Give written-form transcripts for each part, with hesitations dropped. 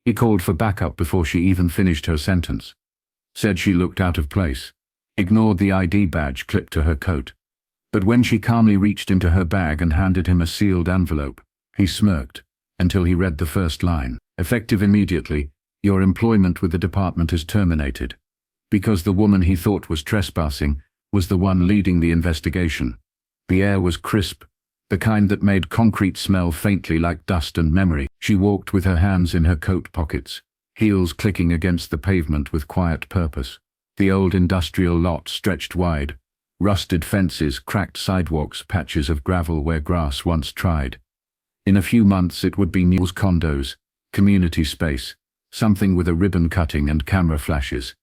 He called for backup before she even finished her sentence. Said she looked out of place. Ignored the ID badge clipped to her coat. But when she calmly reached into her bag and handed him a sealed envelope, he smirked, until he read the first line. Effective immediately, your employment with the department is terminated. Because the woman he thought was trespassing was the one leading the investigation. The air was crisp, the kind that made concrete smell faintly like dust and memory. She walked with her hands in her coat pockets, heels clicking against the pavement with quiet purpose. The old industrial lot stretched wide, rusted fences, cracked sidewalks, patches of gravel where grass once tried. In a few months it would be Neil's condos, community space, something with a ribbon cutting and camera flashes.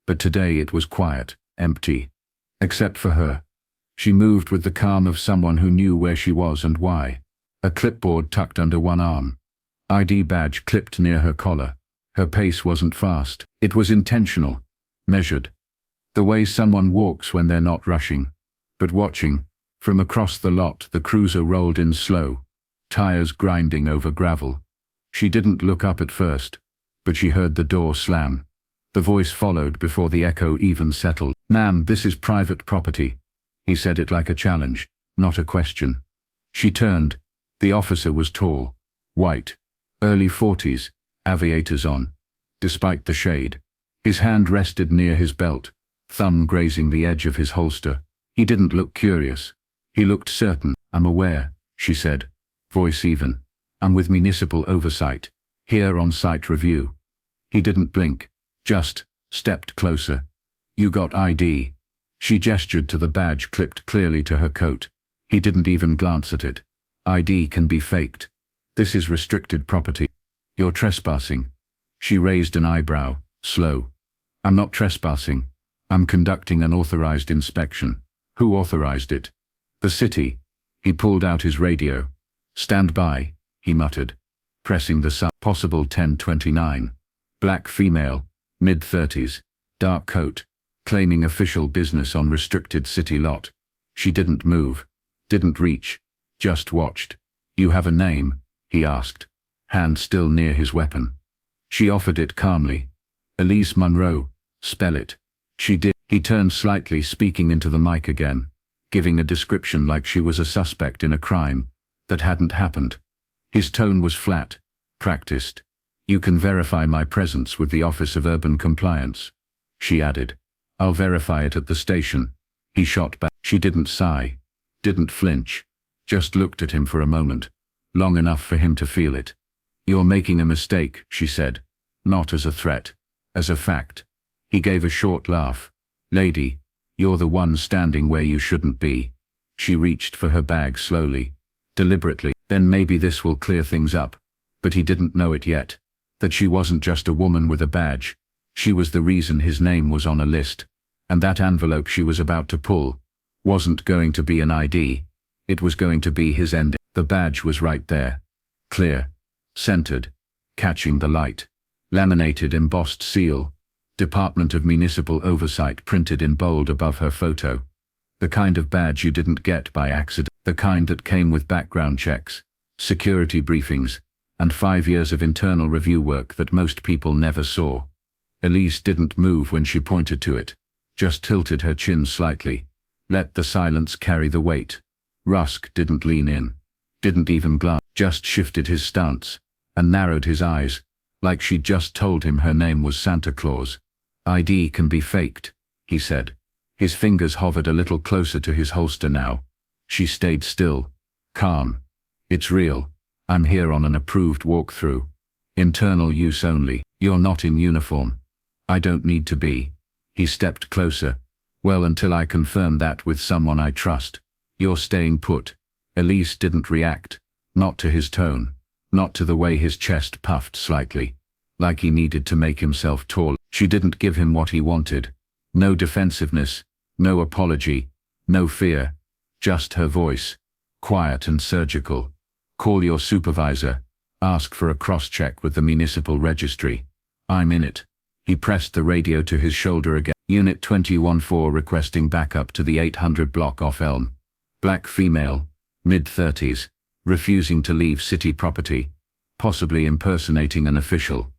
But today it was quiet, empty. Except for her. She moved with the calm of someone who knew where she was and why. A clipboard tucked under one arm. ID badge clipped near her collar. Her pace wasn't fast. It was intentional, measured. The way someone walks when they're not rushing, but watching. From across the lot the cruiser rolled in slow, tires grinding over gravel. She didn't look up at first, but she heard the door slam. The voice followed before the echo even settled. Ma'am, this is private property. He said it like a challenge, not a question. She turned. The officer was tall, white, early 40s, aviators on, despite the shade. His hand rested near his belt, thumb grazing the edge of his holster. He didn't look curious. He looked certain. I'm aware, she said, voice even. I'm with municipal oversight, here on site review. He didn't blink, just stepped closer. You got ID. She gestured to the badge clipped clearly to her coat. He didn't even glance at it. ID can be faked. This is restricted property. You're trespassing. She raised an eyebrow, slow. I'm not trespassing. I'm conducting an authorized inspection. Who authorized it? The city. He pulled out his radio. Stand by, he muttered, pressing the sub. Possible 1029. Black female, mid-30s, dark coat, claiming official business on restricted city lot. She didn't move, didn't reach, just watched. You have a name? He asked, hand still near his weapon. She offered it calmly. Elise Monroe, spell it. She did. He turned slightly, speaking into the mic again, giving a description like she was a suspect in a crime that hadn't happened. His tone was flat, practiced. You can verify my presence with the Office of Urban Compliance, she added. I'll verify it at the station. He shot back. She didn't sigh, didn't flinch, just looked at him for a moment, long enough for him to feel it. You're making a mistake, she said, not as a threat, as a fact. He gave a short laugh. Lady, you're the one standing where you shouldn't be. She reached for her bag slowly, deliberately. Then maybe this will clear things up. But he didn't know it yet, that she wasn't just a woman with a badge. She was the reason his name was on a list, and that envelope she was about to pull wasn't going to be an ID. It was going to be his ending. The badge was right there, clear, centered, catching the light. Laminated embossed seal, Department of Municipal Oversight printed in bold above her photo. The kind of badge you didn't get by accident, the kind that came with background checks, security briefings, and 5 years of internal review work that most people never saw. Elise didn't move when she pointed to it, just tilted her chin slightly, let the silence carry the weight. Rusk didn't lean in, didn't even glance, just shifted his stance, and narrowed his eyes, like she'd just told him her name was Santa Claus. ID can be faked, he said. His fingers hovered a little closer to his holster now. She stayed still, calm. It's real. I'm here on an approved walkthrough. Internal use only. You're not in uniform. I don't need to be. He stepped closer. Well, until I confirm that with someone I trust. You're staying put. Elise didn't react. Not to his tone. Not to the way his chest puffed slightly, like he needed to make himself tall. She didn't give him what he wanted. No defensiveness, no apology, no fear. Just her voice, quiet and surgical. Call your supervisor. Ask for a cross-check with the municipal registry. I'm in it. He pressed the radio to his shoulder again. Unit 214 requesting backup to the 800 block off Elm. Black female, mid-30s, refusing to leave city property, possibly impersonating an official.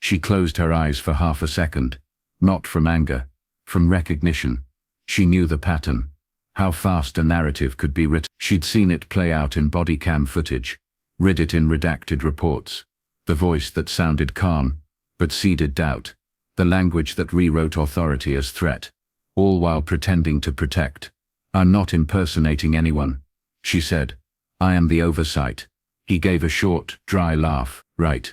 She closed her eyes for half a second. Not from anger, from recognition. She knew the pattern. How fast a narrative could be written. She'd seen it play out in body cam footage, read it in redacted reports. The voice that sounded calm, but seeded doubt. The language that rewrote authority as threat, all while pretending to protect. "I'm not impersonating anyone," she said. "I am the oversight." He gave a short, dry laugh. "Right."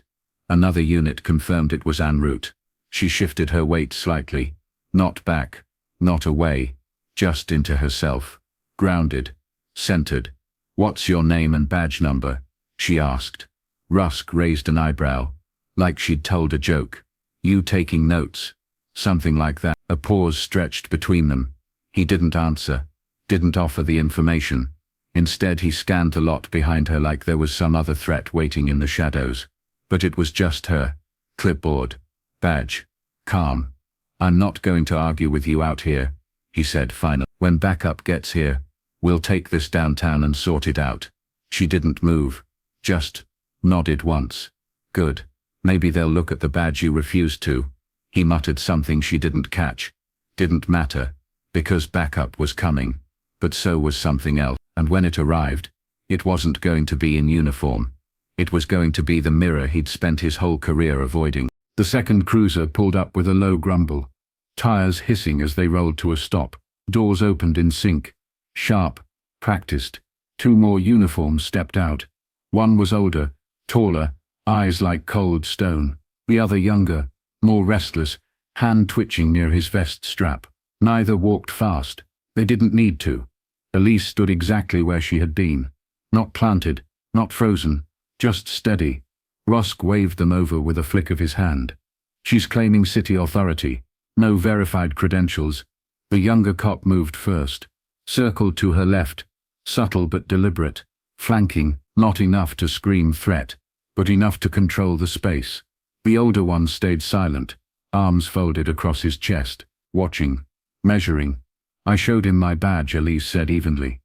Another unit confirmed it was en route. She shifted her weight slightly. Not back, not away, just into herself. Grounded, centered. "What's your name and badge number?" she asked. Rusk raised an eyebrow, like she'd told a joke. "You taking notes?" Something like that. A pause stretched between them. He didn't answer, didn't offer the information. Instead he scanned the lot behind her like there was some other threat waiting in the shadows. But it was just her. Clipboard. Badge. Calm. "I'm not going to argue with you out here," he said finally. "When backup gets here, we'll take this downtown and sort it out." She didn't move. Just nodded once. "Good. Maybe they'll look at the badge you refused to." He muttered something she didn't catch. Didn't matter, because backup was coming. But so was something else. And when it arrived, it wasn't going to be in uniform. It was going to be the mirror he'd spent his whole career avoiding. The second cruiser pulled up with a low grumble. Tires hissing as they rolled to a stop. Doors opened in sync. Sharp. Practiced. Two more uniforms stepped out. One was older, taller, eyes like cold stone. The other younger, more restless, hand twitching near his vest strap. Neither walked fast. They didn't need to. Elise stood exactly where she had been. Not planted, not frozen, just steady. Rusk waved them over with a flick of his hand. "She's claiming city authority. No verified credentials." The younger cop moved first. Circled to her left. Subtle but deliberate. Flanking, not enough to scream threat, but enough to control the space. The older one stayed silent, arms folded across his chest, watching, measuring. "I showed him my badge," Elise said evenly.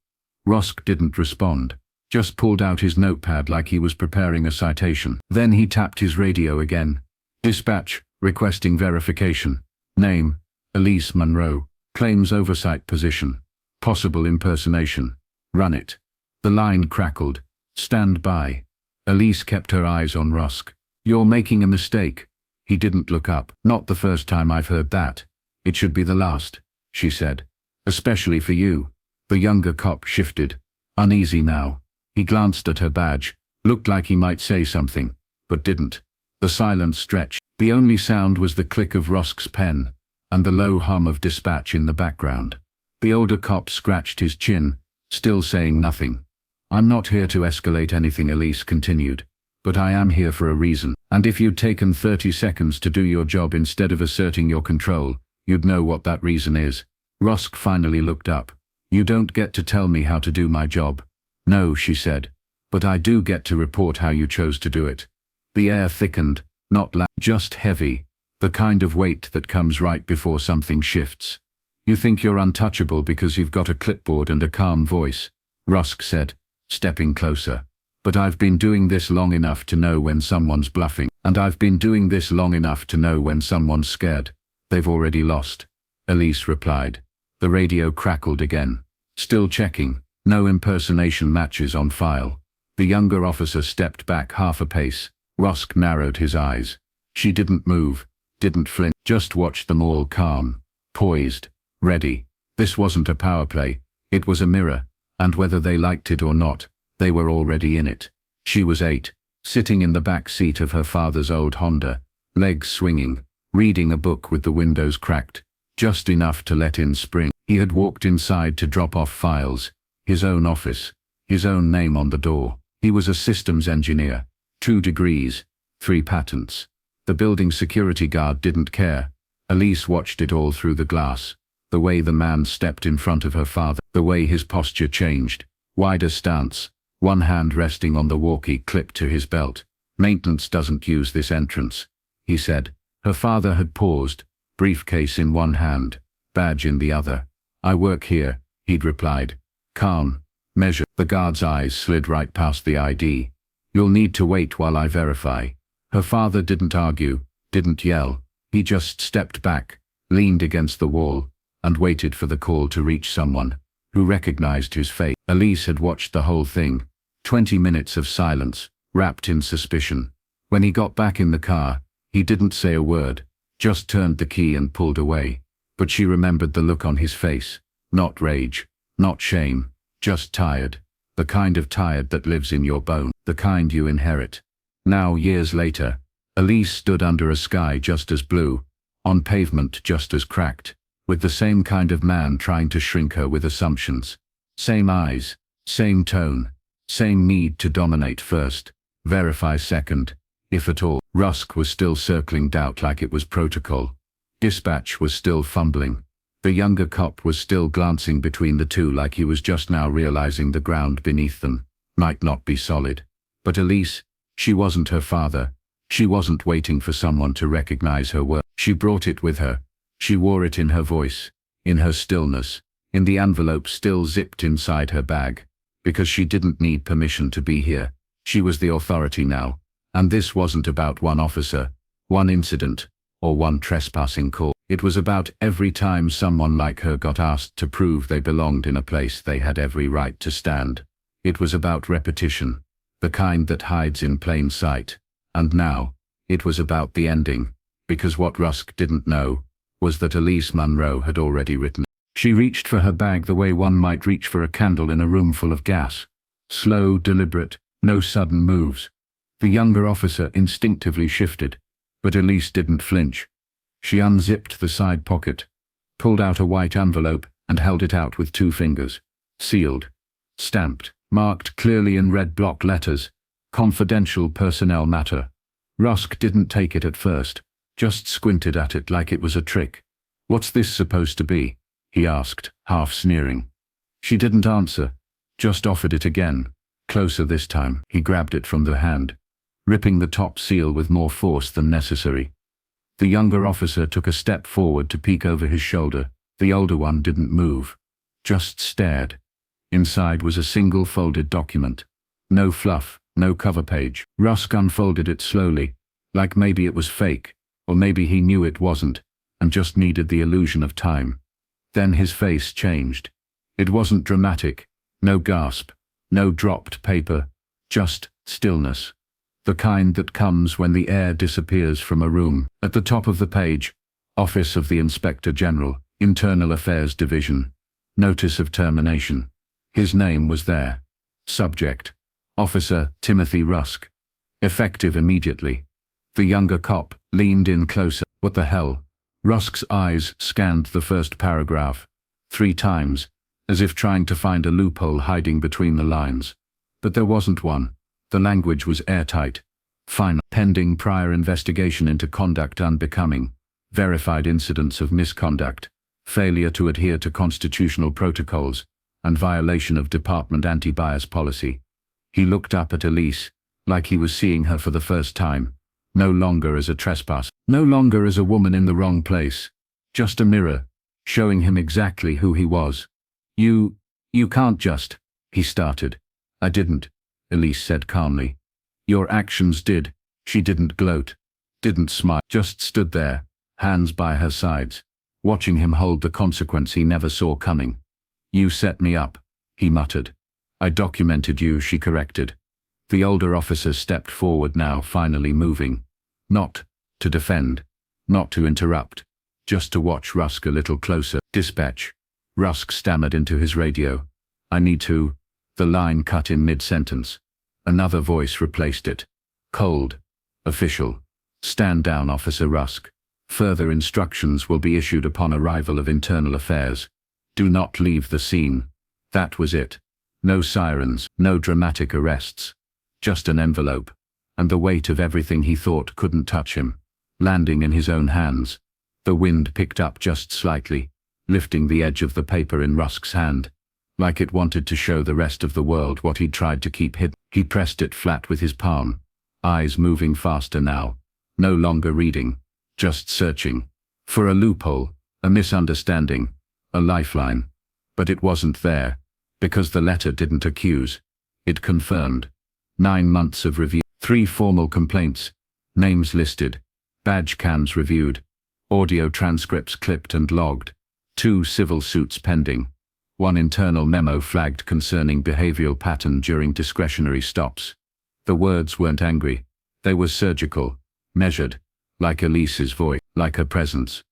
Rusk didn't respond, just pulled out his notepad like he was preparing a citation. Then he tapped his radio again. "Dispatch, requesting verification. Name, Elise Monroe. Claims oversight position. Possible impersonation. Run it." The line crackled. "Stand by." Elise kept her eyes on Rusk. "You're making a mistake." He didn't look up. "Not the first time I've heard that. It should be the last," she said. "Especially for you." The younger cop shifted, uneasy now. He glanced at her badge, looked like he might say something, but didn't. The silence stretched. The only sound was the click of Rusk's pen, and the low hum of dispatch in the background. The older cop scratched his chin, still saying nothing. "I'm not here to escalate anything," Elise continued, "but I am here for a reason. And if you'd taken 30 seconds to do your job instead of asserting your control, you'd know what that reason is." Rusk finally looked up. "You don't get to tell me how to do my job." "No," she said, "but I do get to report how you chose to do it." The air thickened, not loud, just heavy, the kind of weight that comes right before something shifts. "You think you're untouchable because you've got a clipboard and a calm voice," Rusk said, stepping closer. "But I've been doing this long enough to know when someone's bluffing, and I've been doing this long enough to know when someone's scared. They've already lost," Elise replied. The radio crackled again. "Still checking. No impersonation matches on file." The younger officer stepped back half a pace. Rusk narrowed his eyes. She didn't move, didn't flinch, just watched them all calm, poised, ready. This wasn't a power play, it was a mirror, and whether they liked it or not, they were already in it. She was 8, sitting in the back seat of her father's old Honda, legs swinging, reading a book with the windows cracked, just enough to let in spring. He had walked inside to drop off files, his own office, his own name on the door. He was a systems engineer, 2 degrees, 3 patents. The building security guard didn't care. Elise watched it all through the glass. The way the man stepped in front of her father, the way his posture changed, wider stance, one hand resting on the walkie clipped to his belt. "Maintenance doesn't use this entrance," he said. Her father had paused, briefcase in one hand, badge in the other. "I work here," he'd replied. Calm, measured. The guard's eyes slid right past the ID. "You'll need to wait while I verify." Her father didn't argue, didn't yell. He just stepped back, leaned against the wall, and waited for the call to reach someone who recognized his face. Elise had watched the whole thing. 20 minutes of silence, wrapped in suspicion. When he got back in the car, he didn't say a word, just turned the key and pulled away. But she remembered the look on his face. Not rage, not shame, just tired. The kind of tired that lives in your bone, the kind you inherit. Now, years later, Elise stood under a sky just as blue, on pavement just as cracked, with the same kind of man trying to shrink her with assumptions. Same eyes, same tone, same need to dominate first, verify second, if at all. Rusk was still circling doubt like it was protocol. Dispatch was still fumbling. The younger cop was still glancing between the two like he was just now realizing the ground beneath them might not be solid. But Elise, she wasn't her father. She wasn't waiting for someone to recognize her work. She brought it with her. She wore it in her voice, in her stillness, in the envelope still zipped inside her bag. Because she didn't need permission to be here. She was the authority now. And this wasn't about one officer, one incident, or one trespassing call. It was about every time someone like her got asked to prove they belonged in a place they had every right to stand. It was about repetition, the kind that hides in plain sight. And now, it was about the ending, because what Rusk didn't know was that Elise Munro had already written. She reached for her bag the way one might reach for a candle in a room full of gas. Slow, deliberate, no sudden moves. The younger officer instinctively shifted, but Elise didn't flinch. She unzipped the side pocket, pulled out a white envelope, and held it out with 2 fingers. Sealed, stamped, marked clearly in red block letters, confidential personnel matter. Rusk didn't take it at first, just squinted at it like it was a trick. "What's this supposed to be?" he asked, half sneering. She didn't answer, just offered it again, closer this time. He grabbed it from the hand, ripping the top seal with more force than necessary. The younger officer took a step forward to peek over his shoulder. The older one didn't move, just stared. Inside was a single folded document. No fluff, no cover page. Rusk unfolded it slowly, like maybe it was fake, or maybe he knew it wasn't, and just needed the illusion of time. Then his face changed. It wasn't dramatic, no gasp, no dropped paper, just stillness. The kind that comes when the air disappears from a room. At the top of the page, Office of the Inspector General, Internal Affairs Division. Notice of termination. His name was there. Subject: Officer Timothy Rusk. Effective immediately. The younger cop leaned in closer. What the hell? Rusk's eyes scanned the first paragraph 3 times, as if trying to find a loophole hiding between the lines. But there wasn't one. The language was airtight. Final. Pending prior investigation into conduct unbecoming, verified incidents of misconduct, failure to adhere to constitutional protocols, and violation of department anti-bias policy. He looked up at Elise, like he was seeing her for the first time, no longer as a trespass, no longer as a woman in the wrong place, just a mirror, showing him exactly who he was. You can't just," he started. "I didn't," Elise said calmly. "Your actions did." She didn't gloat, didn't smile, just stood there, hands by her sides, watching him hold the consequence he never saw coming. "You set me up," he muttered. "I documented you," she corrected. The older officer stepped forward now, finally moving. Not to defend, not to interrupt, just to watch Rusk a little closer. "Dispatch." Rusk stammered into his radio. "I need to..." The line cut in mid-sentence. Another voice replaced it. Cold. Official. "Stand down, Officer Rusk. Further instructions will be issued upon arrival of Internal Affairs. Do not leave the scene." That was it. No sirens, no dramatic arrests. Just an envelope, and the weight of everything he thought couldn't touch him, landing in his own hands. The wind picked up just slightly, lifting the edge of the paper in Rusk's hand, like it wanted to show the rest of the world what he'd tried to keep hidden. He pressed it flat with his palm, eyes moving faster now, no longer reading, just searching. For a loophole, a misunderstanding, a lifeline. But it wasn't there, because the letter didn't accuse. It confirmed. 9 months of review, 3 formal complaints, names listed, Badge cams reviewed. Audio transcripts clipped and logged. 2 civil suits pending. 1 internal memo flagged concerning behavioral pattern during discretionary stops. The words weren't angry. They were surgical, measured, like Elise's voice, like her presence.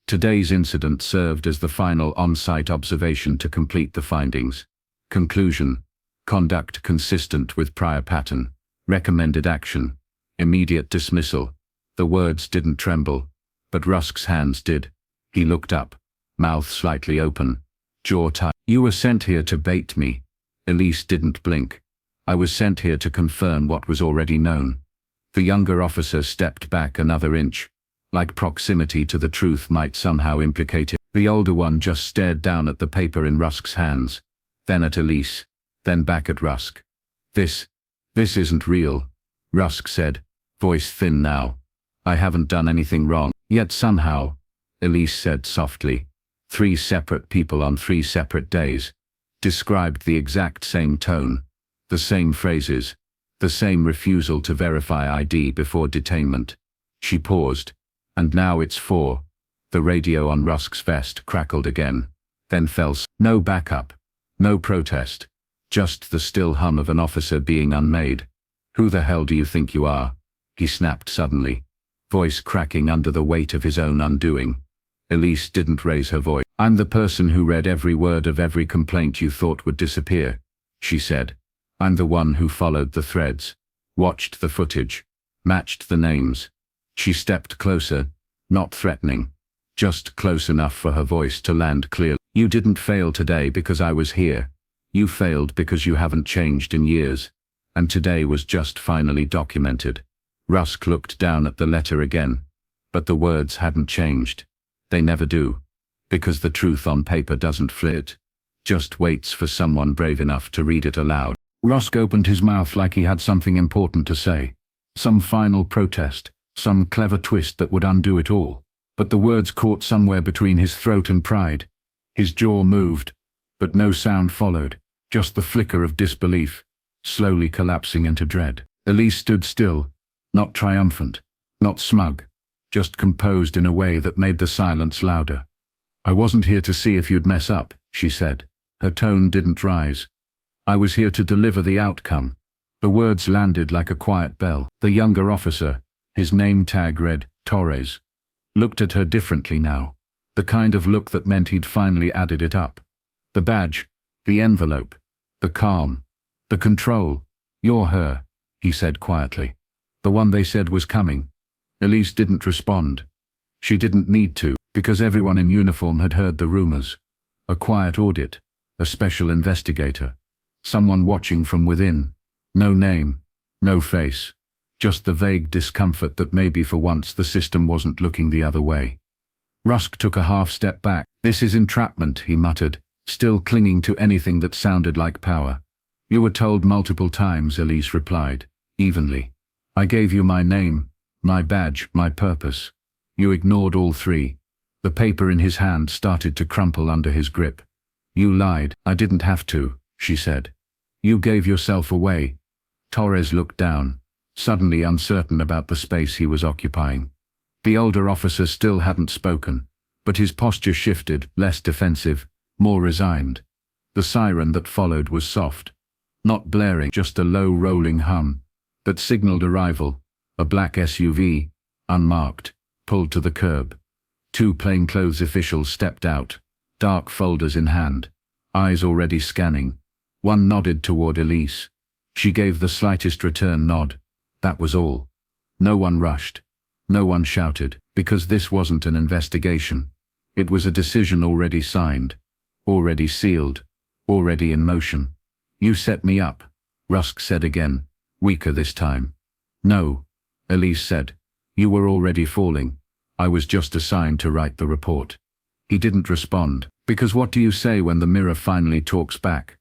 Today's incident served as the final on-site observation to complete the findings. Conclusion: conduct consistent with prior pattern. Recommended action: immediate dismissal. The words didn't tremble, but Rusk's hands did. He looked up, mouth slightly open, jaw tight. "You were sent here to bait me." Elise didn't blink. "I was sent here to confirm what was already known." The younger officer stepped back another inch, like proximity to the truth might somehow implicate him. The older one just stared down at the paper in Rusk's hands, then at Elise, then back at Rusk. This isn't real," Rusk said, voice thin now. "I haven't done anything wrong." "Yet somehow," Elise said softly, 3 separate people on 3 separate days described the exact same tone, the same phrases, the same refusal to verify ID before detainment. She paused. "And now it's 4. The radio on Rusk's vest crackled again, then fell. No backup, no protest, just the still hum of an officer being unmade. "Who the hell do you think you are?" he snapped suddenly, voice cracking under the weight of his own undoing. Elise didn't raise her voice. "I'm the person who read every word of every complaint you thought would disappear," she said. "I'm the one who followed the threads, watched the footage, matched the names." She stepped closer, not threatening, just close enough for her voice to land clearly. "You didn't fail today because I was here. You failed because you haven't changed in years. And today was just finally documented." Rusk looked down at the letter again, but the words hadn't changed. They never do, because the truth on paper doesn't flit, just waits for someone brave enough to read it aloud. Rusk opened his mouth like he had something important to say, some final protest, some clever twist that would undo it all. But the words caught somewhere between his throat and pride. His jaw moved, but no sound followed, just the flicker of disbelief, slowly collapsing into dread. Elise stood still, not triumphant, not smug, just composed in a way that made the silence louder. "I wasn't here to see if you'd mess up," she said. Her tone didn't rise. "I was here to deliver the outcome." The words landed like a quiet bell. The younger officer, his name tag read Torres, looked at her differently now, the kind of look that meant he'd finally added it up. The badge, the envelope, the calm, the control. "You're her," he said quietly. "The one they said was coming." Elise didn't respond. She didn't need to, because everyone in uniform had heard the rumors. A quiet audit, a special investigator, someone watching from within. No name, no face, just the vague discomfort that maybe for once the system wasn't looking the other way. Rusk took a half step back. "This is entrapment," he muttered, still clinging to anything that sounded like power. "You were told multiple times," Elise replied, evenly. "I gave you my name, my badge, my purpose. You ignored all 3. The paper in his hand started to crumple under his grip. "You lied." "I didn't have to," she said. "You gave yourself away." Torres looked down, suddenly uncertain about the space he was occupying. The older officer still hadn't spoken, but his posture shifted, less defensive, more resigned. The siren that followed was soft, not blaring, just a low rolling hum that signaled arrival. A black SUV, unmarked, pulled to the curb. 2 plainclothes officials stepped out, dark folders in hand, eyes already scanning. One nodded toward Elise. She gave the slightest return nod. That was all. No one rushed. No one shouted, because this wasn't an investigation. It was a decision already signed, already sealed, already in motion. "You set me up," Rusk said again, weaker this time. "No," Elise said. "You were already falling. I was just assigned to write the report." He didn't respond, because what do you say when the mirror finally talks back?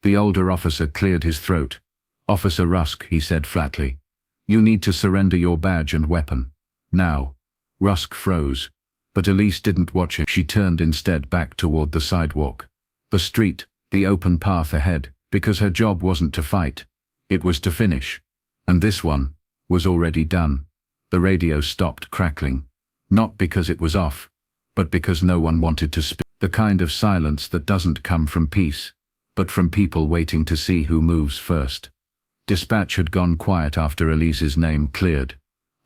The older officer cleared his throat. "Officer Rusk," he said flatly, "you need to surrender your badge and weapon. Now." Rusk froze, but Elise didn't watch him. She turned instead back toward the sidewalk, the street, the open path ahead, because her job wasn't to fight. It was to finish. And this one was already done. The radio stopped crackling. Not because it was off, but because no one wanted to speak. The kind of silence that doesn't come from peace, but from people waiting to see who moves first. Dispatch had gone quiet after Elise's name cleared,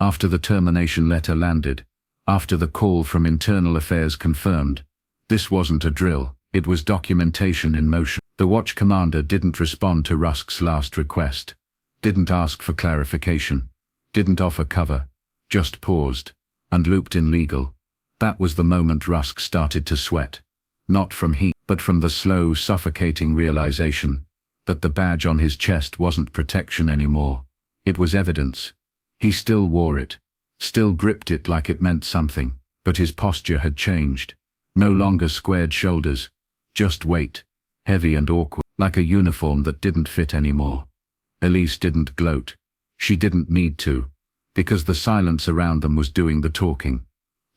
after the termination letter landed, after the call from Internal Affairs confirmed. This wasn't a drill, it was documentation in motion. The watch commander didn't respond to Rusk's last request, didn't ask for clarification, didn't offer cover, just paused, and looped in legal. That was the moment Rusk started to sweat. Not from heat, but from the slow, suffocating realization that the badge on his chest wasn't protection anymore. It was evidence. He still wore it, still gripped it like it meant something, but his posture had changed. No longer squared shoulders, just weight, heavy and awkward, like a uniform that didn't fit anymore. Elise didn't gloat. She didn't need to, because the silence around them was doing the talking.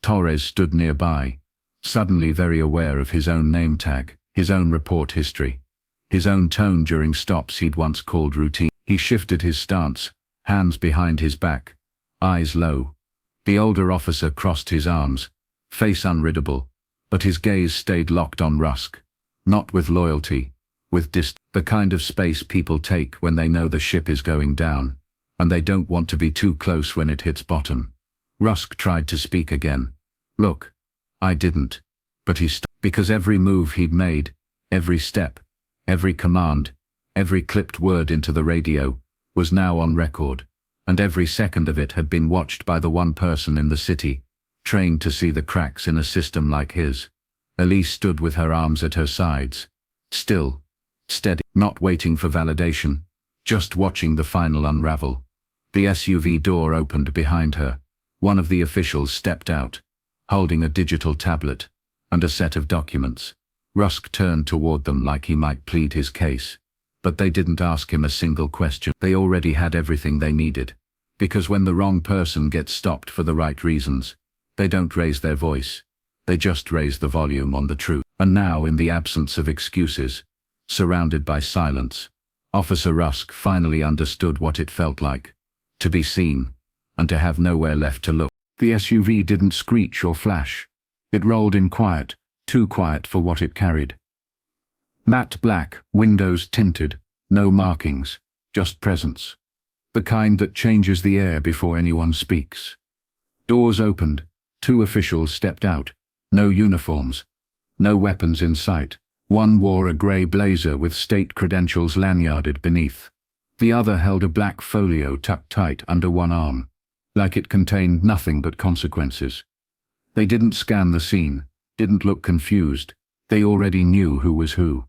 Torres stood nearby, suddenly very aware of his own name tag, his own report history, his own tone during stops he'd once called routine. He shifted his stance, hands behind his back, eyes low. The older officer crossed his arms, face unreadable, but his gaze stayed locked on Rusk. Not with loyalty, with the kind of space people take when they know the ship is going down, and they don't want to be too close when it hits bottom. Rusk tried to speak again. Look, I didn't. But he stopped, because every move he'd made, every step, every command, every clipped word into the radio, was now on record, and every second of it had been watched by the one person in the city, trained to see the cracks in a system like his. Elise stood with her arms at her sides, still, steady, not waiting for validation, just watching the final unravel. The SUV door opened behind her. One of the officials stepped out, holding a digital tablet and a set of documents. Rusk turned toward them like he might plead his case, but they didn't ask him a single question. They already had everything they needed, because when the wrong person gets stopped for the right reasons, they don't raise their voice, they just raise the volume on the truth. And now, in the absence of excuses, surrounded by silence, Officer Rusk finally understood what it felt like to be seen, and to have nowhere left to look. The SUV didn't screech or flash. It rolled in quiet, too quiet for what it carried. Matte black, windows tinted, no markings, just presence. The kind that changes the air before anyone speaks. Doors opened, 2 officials stepped out, no uniforms, no weapons in sight. One wore a grey blazer with state credentials lanyarded beneath. The other held a black folio tucked tight under one arm, like it contained nothing but consequences. They didn't scan the scene, didn't look confused. They already knew who was who.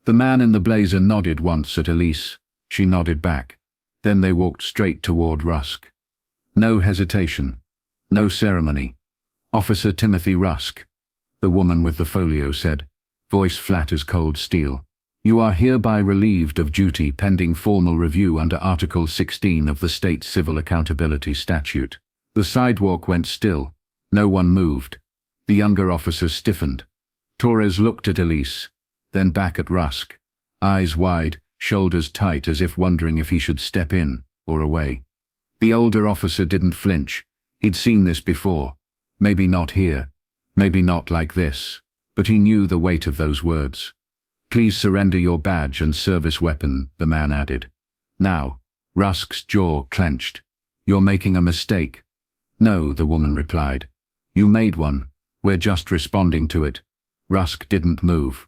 The man in the blazer nodded once at Elise. She nodded back. Then they walked straight toward Rusk. No hesitation, no ceremony. Officer Timothy Rusk, the woman with the folio said, voice flat as cold steel. You are hereby relieved of duty pending formal review under Article 16 of the State Civil Accountability Statute. The sidewalk went still. No one moved. The younger officer stiffened. Torres looked at Elise, then back at Rusk, eyes wide, shoulders tight as if wondering if he should step in or away. The older officer didn't flinch. He'd seen this before. Maybe not here, maybe not like this, but he knew the weight of those words. Please surrender your badge and service weapon, the man added. Now. Rusk's jaw clenched. You're making a mistake. No, the woman replied. You made one. We're just responding to it. Rusk didn't move.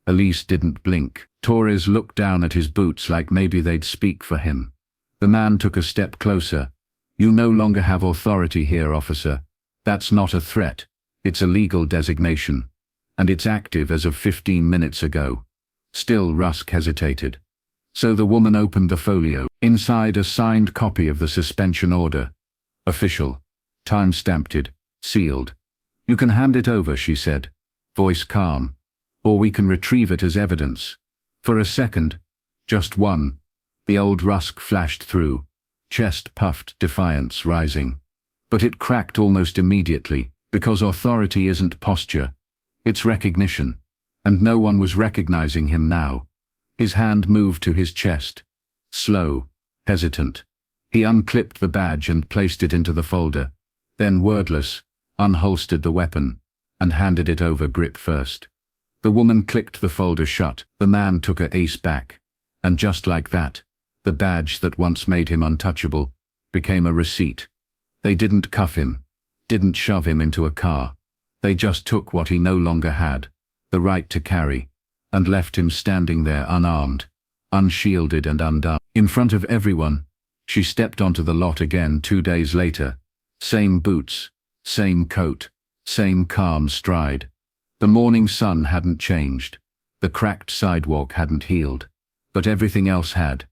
Elise didn't blink. Torres looked down at his boots like maybe they'd speak for him. The man took a step closer. You no longer have authority here, officer. That's not a threat. It's a legal designation. And it's active as of 15 minutes ago. Still, Rusk hesitated. So the woman opened the folio. Inside, a signed copy of the suspension order. Official. Time-stamped, sealed. You can hand it over, she said, voice calm. Or we can retrieve it as evidence. For a second, just one, the old Rusk flashed through, chest puffed, defiance rising. But it cracked almost immediately, because authority isn't posture. It's recognition. And no one was recognizing him now. His hand moved to his chest. Slow, hesitant. He unclipped the badge and placed it into the folder, then, wordless, unholstered the weapon and handed it over grip first. The woman clicked the folder shut, the man took her ace back, and just like that, the badge that once made him untouchable became a receipt. They didn't cuff him, didn't shove him into a car. They just took what he no longer had, the right to carry, and left him standing there unarmed, unshielded and undone. In front of everyone, she stepped onto the lot again 2 days later. Same boots, same coat, same calm stride. The morning sun hadn't changed. The cracked sidewalk hadn't healed. But everything else had.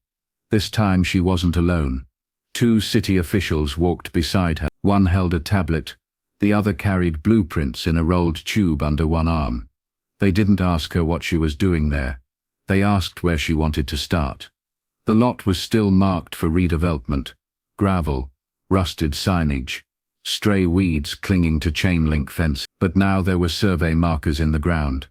This time she wasn't alone. 2 city officials walked beside her. One held a tablet, the other carried blueprints in a rolled tube under one arm. They didn't ask her what she was doing there. They asked where she wanted to start. The lot was still marked for redevelopment. Gravel, rusted signage, stray weeds clinging to chain-link fence. But now there were survey markers in the ground.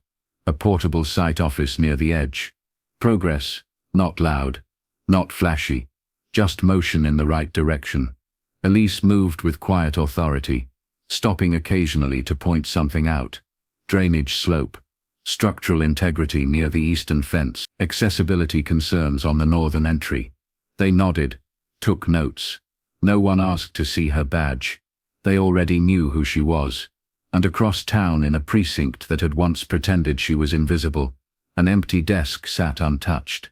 A portable site office near the edge. Progress, not loud, not flashy, just motion in the right direction. Elise moved with quiet authority, stopping occasionally to point something out. Drainage slope, structural integrity near the eastern fence, accessibility concerns on the northern entry. They nodded, took notes. No one asked to see her badge. They already knew who she was. And across town in a precinct that had once pretended she was invisible, an empty desk sat untouched.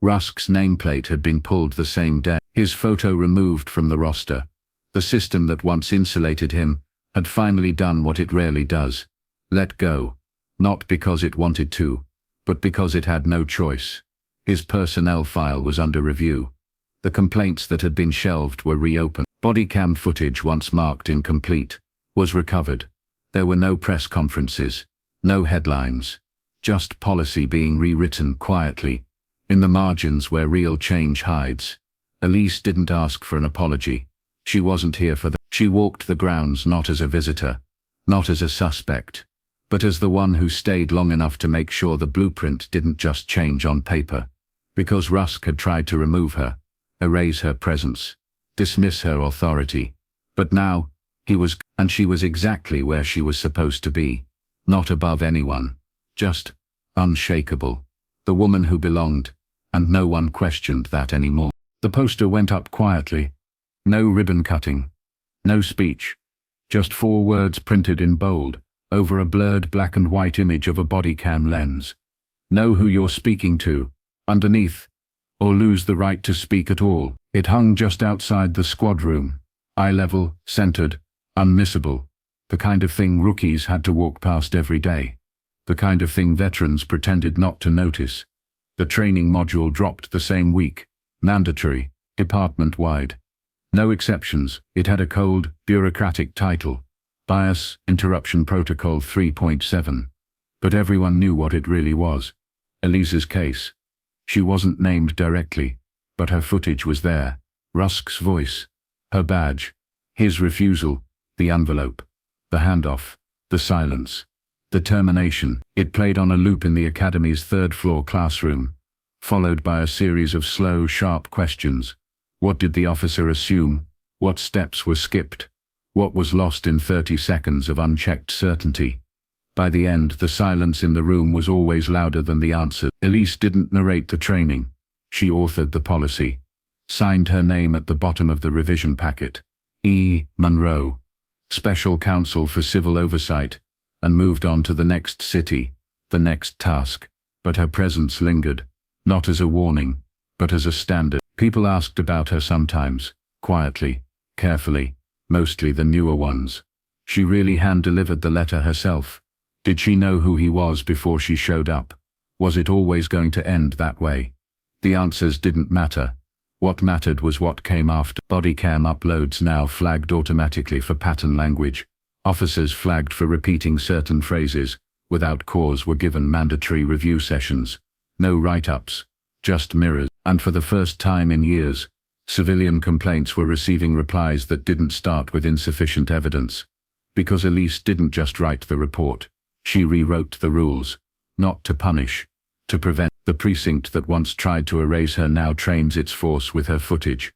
Rusk's nameplate had been pulled the same day, his photo removed from the roster. The system that once insulated him had finally done what it rarely does. Let go. Not because it wanted to, but because it had no choice. His personnel file was under review. The complaints that had been shelved were reopened. Body cam footage once marked incomplete was recovered. There were no press conferences, no headlines, just policy being rewritten quietly, in the margins where real change hides. Elise didn't ask for an apology. She wasn't here for that. She walked the grounds not as a visitor, not as a suspect, but as the one who stayed long enough to make sure the blueprint didn't just change on paper. Because Rusk had tried to remove her, erase her presence, dismiss her authority. But now, he was, and she was exactly where she was supposed to be. Not above anyone. Just unshakable. The woman who belonged, and no one questioned that anymore. The poster went up quietly. No ribbon cutting. No speech. Just 4 words printed in bold, over a blurred black and white image of a body cam lens. Know who you're speaking to, underneath, or lose the right to speak at all. It hung just outside the squad room. Eye level, centered, unmissable. The kind of thing rookies had to walk past every day. The kind of thing veterans pretended not to notice. The training module dropped the same week. Mandatory, department-wide. No exceptions. It had a cold, bureaucratic title. Bias Interruption Protocol 3.7. But everyone knew what it really was. Elise's case. She wasn't named directly, but her footage was there. Rusk's voice. Her badge. His refusal. The envelope. The handoff. The silence. The termination. It played on a loop in the academy's 3rd-floor classroom, followed by a series of slow, sharp questions. What did the officer assume? What steps were skipped? What was lost in 30 seconds of unchecked certainty? By the end, the silence in the room was always louder than the answer. Elise didn't narrate the training. She authored the policy, signed her name at the bottom of the revision packet. E. Monroe, Special Counsel for Civil Oversight, and moved on to the next city, the next task. But her presence lingered, not as a warning, but as a standard. People asked about her sometimes, quietly, carefully, mostly the newer ones. She really hand-delivered the letter herself. Did she know who he was before she showed up? Was it always going to end that way? The answers didn't matter. What mattered was what came after. Body cam uploads now flagged automatically for pattern language. Officers flagged for repeating certain phrases, without cause were given mandatory review sessions. No write-ups, just mirrors. And for the first time in years, civilian complaints were receiving replies that didn't start with insufficient evidence. Because Elise didn't just write the report. She rewrote the rules. Not to punish, to prevent. The precinct that once tried to erase her now trains its force with her footage.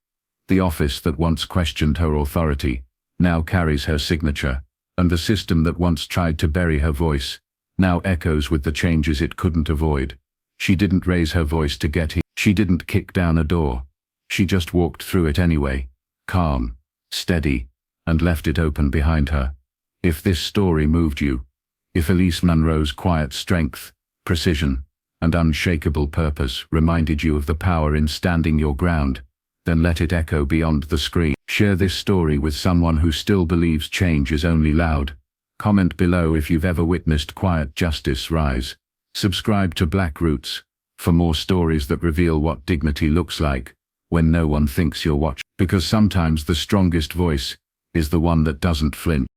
The office that once questioned her authority now carries her signature, and the system that once tried to bury her voice now echoes with the changes it couldn't avoid. She didn't raise her voice to get here. She didn't kick down a door. She just walked through it anyway, calm, steady, and left it open behind her. If this story moved you, if Elise Munro's quiet strength, precision, and unshakable purpose reminded you of the power in standing your ground, then let it echo beyond the screen. Share this story with someone who still believes change is only loud. Comment below if you've ever witnessed quiet justice rise. Subscribe to Black Roots for more stories that reveal what dignity looks like when no one thinks you're watching. Because sometimes the strongest voice is the one that doesn't flinch.